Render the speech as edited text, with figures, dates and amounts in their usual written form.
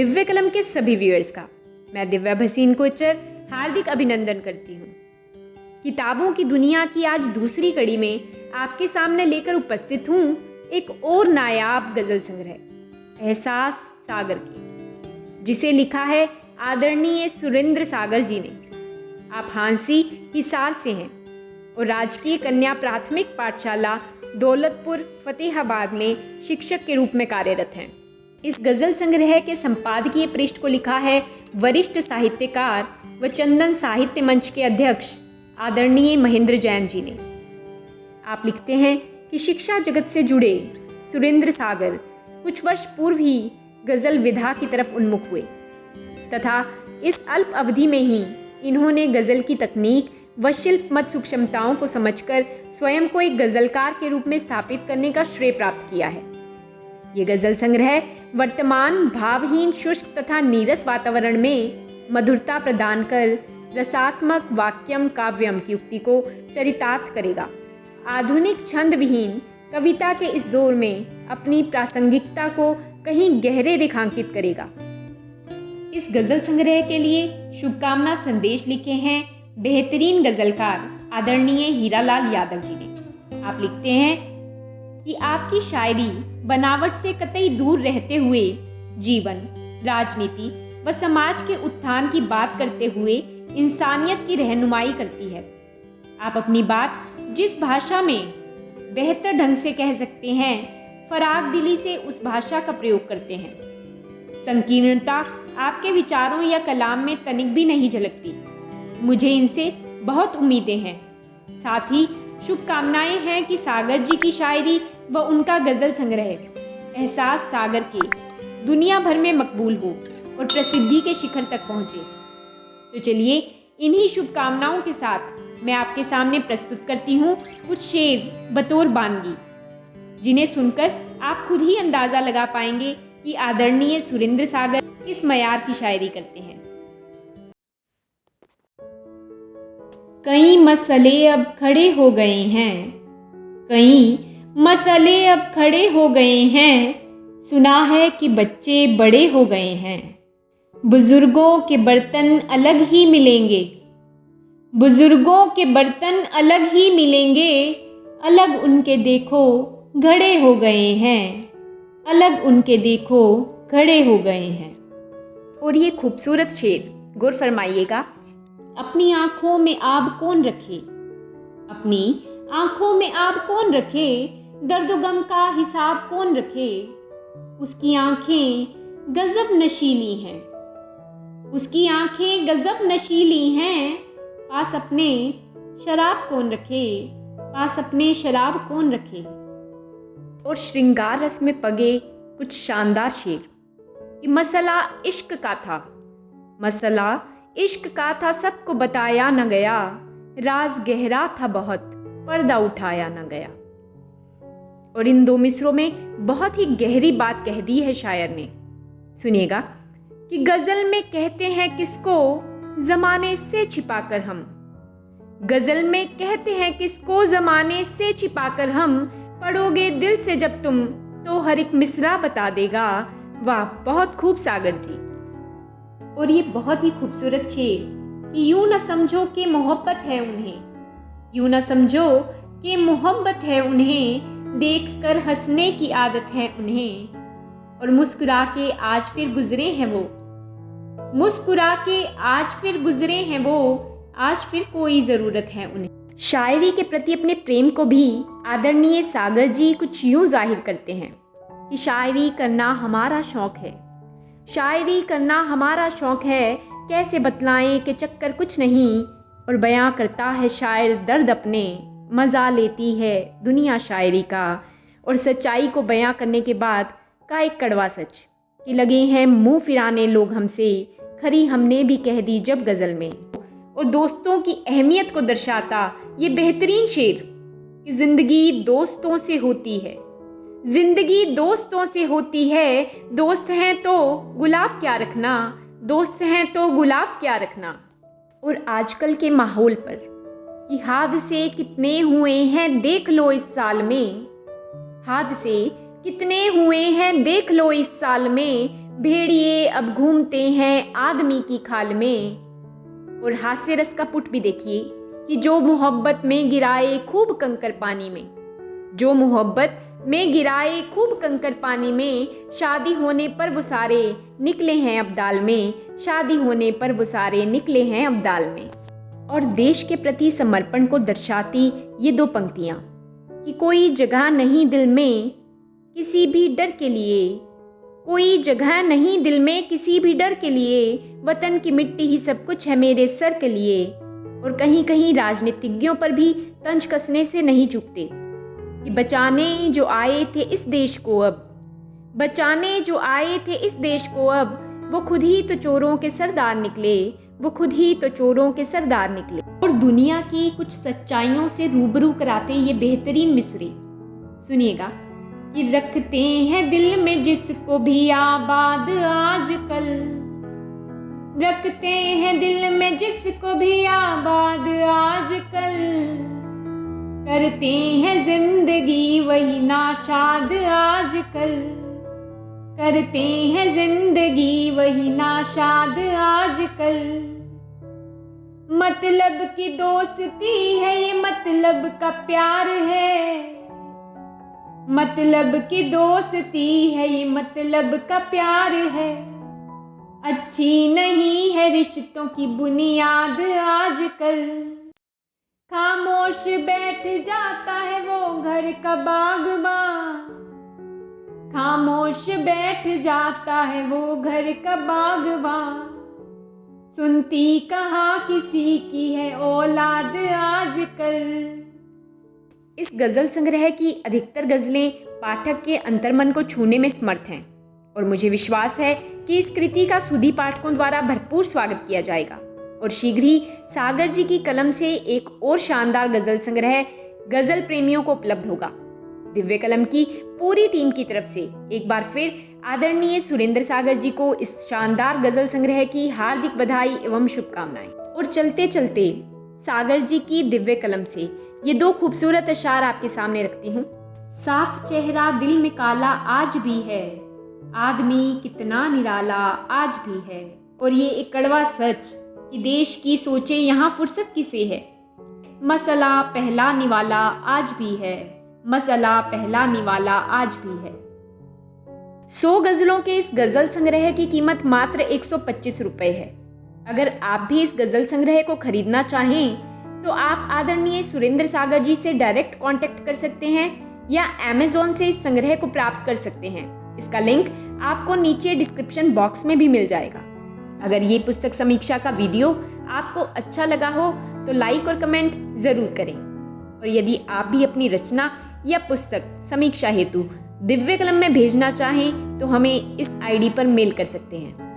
दिव्य कलम के सभी व्यूअर्स का मैं दिव्या भसीन कोचर हार्दिक अभिनंदन करती हूँ। किताबों की दुनिया की आज दूसरी कड़ी में आपके सामने लेकर उपस्थित हूँ एक और नायाब गज़ल संग्रह एहसास सागर की, जिसे लिखा है आदरणीय सुरेंद्र सागर जी ने। आप हांसी हिसार से हैं और राजकीय कन्या प्राथमिक पाठशाला दौलतपुर फतेहाबाद में शिक्षक के रूप में कार्यरत हैं। इस गज़ल संग्रह के संपादकीय पृष्ठ को लिखा है वरिष्ठ साहित्यकार व चंदन साहित्य मंच के अध्यक्ष आदरणीय महेंद्र जैन जी ने। आप लिखते हैं कि शिक्षा जगत से जुड़े सुरेंद्र सागर कुछ वर्ष पूर्व ही गज़ल विधा की तरफ उन्मुख हुए तथा इस अल्प अवधि में ही इन्होंने गज़ल की तकनीक व शिल्पमत सूक्ष्मताओं को समझकर स्वयं को एक गज़लकार के रूप में स्थापित करने का श्रेय प्राप्त किया है। ये गज़ल संग्रह वर्तमान भावहीन शुष्क तथा नीरस वातावरण में मधुरता प्रदान कर रसात्मक वाक्यम काव्यम की उक्ति को चरितार्थ करेगा। आधुनिक छंद विहीन कविता के इस दौर में अपनी प्रासंगिकता को कहीं गहरे रेखांकित करेगा। इस गज़ल संग्रह के लिए शुभकामना संदेश लिखे हैं बेहतरीन गज़लकार आदरणीय हीरालाल यादव जी ने। आप लिखते हैं कि आपकी शायरी बनावट से कतई दूर रहते हुए जीवन, राजनीति व समाज के उत्थान की बात करते हुए इंसानियत की रहनुमाई करती है। आप अपनी बात जिस भाषा में बेहतर ढंग से कह सकते हैं, फराग दिली से उस भाषा का प्रयोग करते हैं। संकीर्णता आपके विचारों या कलाम में तनिक भी नहीं झलकती। मुझे इनसे बहुत उम्मीदें हैं। साथ ही शुभकामनाएं हैं कि सागर जी की शायरी व उनका गज़ल संग्रह एहसास सागर के दुनिया भर में मकबूल हो और प्रसिद्धि के शिखर तक पहुँचे। तो चलिए इन्हीं शुभकामनाओं के साथ मैं आपके सामने प्रस्तुत करती हूँ कुछ शेर बतौर बानगी, जिन्हें सुनकर आप खुद ही अंदाज़ा लगा पाएंगे कि आदरणीय सुरेंद्र सागर किस मयार की शायरी करते हैं। कई मसले अब खड़े हो गए हैं, कई मसले अब खड़े हो गए हैं, सुना है कि बच्चे बड़े हो गए हैं। बुजुर्गों के बर्तन अलग ही मिलेंगे, बुजुर्गों के बर्तन अलग ही मिलेंगे, अलग उनके देखो घड़े हो गए हैं, अलग उनके देखो घड़े हो गए हैं। और ये खूबसूरत शेर गौर फरमाइएगा। अपनी आँखों में आब कौन रखे, अपनी आँखों में आब कौन रखे, दर्द गम का हिसाब कौन रखे। उसकी आँखें गजब नशीली हैं, उसकी आँखें गजब नशीली हैं, पास अपने शराब कौन रखे, पास अपने शराब कौन रखे। और श्रृंगार रस में पगे कुछ शानदार शेर कि मसला इश्क का था, मसला इश्क का था, सबको बताया न गया, राज गहरा था बहुत, पर्दा उठाया न गया। और इन दो मिसरों में बहुत ही गहरी बात कह दी है शायर ने। सुनिएगा कि गज़ल में कहते हैं किसको ज़माने से छिपाकर हम, गज़ल में कहते हैं किसको ज़माने से छिपाकर हम, पढ़ोगे दिल से जब तुम तो हर एक मिसरा बता देगा। वाह, बहुत खूब सागर जी। और ये बहुत ही खूबसूरत शेर कि यूं न समझो कि मोहब्बत है उन्हें, यूं न समझो कि मोहब्बत है उन्हें, देखकर हंसने की आदत है उन्हें, और मुस्कुरा के आज फिर गुजरे हैं वो, मुस्कुरा के आज फिर गुजरे हैं वो, आज फिर कोई ज़रूरत है उन्हें। शायरी के प्रति अपने प्रेम को भी आदरणीय सागर जी कुछ यूं जाहिर करते हैं कि शायरी करना हमारा शौक़ है, शायरी करना हमारा शौक़ है, कैसे बतलाएं कि चक्कर कुछ नहीं, और बयां करता है शायर दर्द अपने, मज़ा लेती है दुनिया शायरी का। और सच्चाई को बयां करने के बाद का एक कड़वा सच कि लगे हैं मुंह फिराने लोग हमसे, खरी हमने भी कह दी जब गज़ल में। और दोस्तों की अहमियत को दर्शाता ये बेहतरीन शेर कि ज़िंदगी दोस्तों से होती है, जिंदगी दोस्तों से होती है, दोस्त हैं तो गुलाब क्या रखना, दोस्त हैं तो गुलाब क्या रखना। और आजकल के माहौल पर कि हादसे कितने हुए हैं देख लो इस साल में, हादसे कितने हुए हैं देख लो इस साल में, भेड़िए अब घूमते हैं आदमी की खाल में। और हास्य रस का पुट भी देखिए कि जो मोहब्बत में गिराए खूब कंकर पानी में, जो मोहब्बत में गिराए खूब कंकर पानी में, शादी होने पर वो सारे निकले हैं अब्दाल में, शादी होने पर वो सारे निकले हैं अब्दाल में। और देश के प्रति समर्पण को दर्शाती ये दो पंक्तियाँ कि कोई जगह नहीं दिल में किसी भी डर के लिए, कोई जगह नहीं दिल में किसी भी डर के लिए, वतन की मिट्टी ही सब कुछ है मेरे सर के लिए। और कहीं कहीं राजनीतिज्ञों पर भी तंज कसने से नहीं चूकते कि बचाने जो आए थे इस देश को अब, बचाने जो आए थे इस देश को अब, वो खुद ही तो चोरों के सरदार निकले, वो खुद ही तो चोरों के सरदार निकले। और दुनिया की कुछ सच्चाइयों से रूबरू कराते ये बेहतरीन मिसरे सुनिएगा कि रखते हैं दिल में जिसको भी आबाद आजकल, रखते हैं दिल में जिसको भी आबाद आजकल, करते हैं जिंदगी वही नाशाद आजकल, करते हैं जिंदगी वही नाशाद आजकल। मतलब की दोस्ती है ये मतलब का प्यार है, मतलब की दोस्ती है ये मतलब का प्यार है, अच्छी नहीं है रिश्तों की बुनियाद आजकल। खामोश बैठ जाता है वो घर का बागबान, खामोश बैठ जाता है वो घर का बागबान, सुनती कहाँ किसी की है औलाद आजकल। इस गज़ल संग्रह की अधिकतर गज़लें पाठक के अंतर्मन को छूने में समर्थ हैं और मुझे विश्वास है कि इस कृति का सुधी पाठकों द्वारा भरपूर स्वागत किया जाएगा। और शीघ्र ही सागर जी की कलम से एक और शानदार गज़ल संग्रह गज़ल प्रेमियों को उपलब्ध होगा। दिव्य कलम की पूरी टीम की तरफ से एक बार फिर आदरणीय सुरेंद्र सागर जी को इस शानदार गज़ल संग्रह की हार्दिक बधाई एवं शुभकामनाएं। और चलते चलते सागर जी की दिव्य कलम से ये दो खूबसूरत अशार आपके सामने रखती हूँ। साफ चेहरा दिल में काला आज भी है, आदमी कितना निराला आज भी है। और ये एक कड़वा सच कि देश की सोचे यहाँ फुर्सत किसे है, मसला पहला निवाला आज भी है, मसला पहला निवाला आज भी है। 100 गज़लों के इस गज़ल संग्रह की कीमत मात्र 125 रुपये है। अगर आप भी इस गज़ल संग्रह को खरीदना चाहें तो आप आदरणीय सुरेंद्र सागर जी से डायरेक्ट कांटेक्ट कर सकते हैं या अमेज़ॉन से इस संग्रह को प्राप्त कर सकते हैं। इसका लिंक आपको नीचे डिस्क्रिप्शन बॉक्स में भी मिल जाएगा। अगर ये पुस्तक समीक्षा का वीडियो आपको अच्छा लगा हो तो लाइक और कमेंट ज़रूर करें। और यदि आप भी अपनी रचना या पुस्तक समीक्षा हेतु दिव्य कलम में भेजना चाहें तो हमें इस आईडी पर मेल कर सकते हैं।